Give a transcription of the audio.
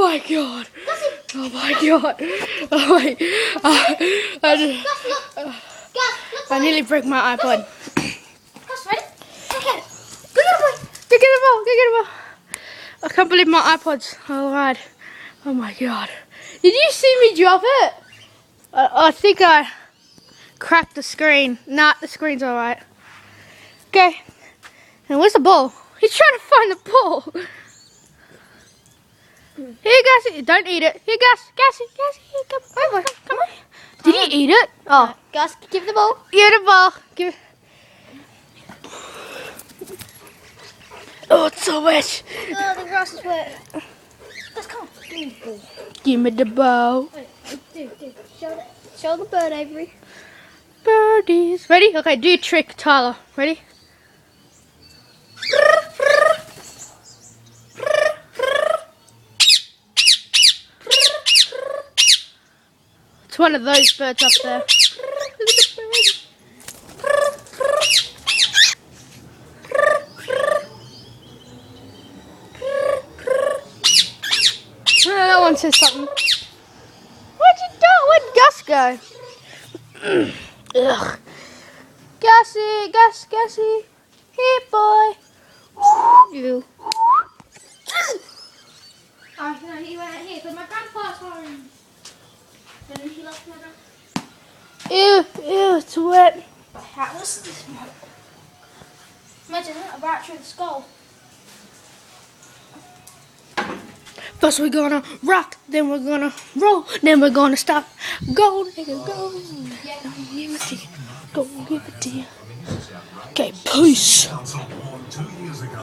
my god. Oh my god. Oh my. I nearly broke my iPod. Gus, ready? Okay. Go get a boy. Go get a ball. Go get a ball. I can't believe my iPod's alright. Oh my god. Did you see me drop it? I think I cracked the screen. Nah, the screen's alright. Okay. And where's the ball? He's trying to find the ball. Here, Gussie. Don't eat it. Here, Gussie. Here, come on. Did he eat it? Oh. Gus, give the ball. Give the ball. Give it. Oh, it's so wet. Oh, the grass is wet. Gus, come on. Give me the ball. Give me the ball. Wait, dude. Show the bird, Avery. Birdies. Ready? Okay, do your trick, Tyler. Ready? It's one of those birds up there. That one says something. What'd you do? Where'd Gus go? Ugh. Gussie. Here, boy. You. Oh, no, he went out here because my grandpa's home. Then he lost my grandpa. Ew, it's wet. How was this one? Imagine that, right through the skull. First we're gonna rock, then we're gonna roll, then we're gonna stop. Go, nigga, go. Yeah. Go give it to you. Okay, peace.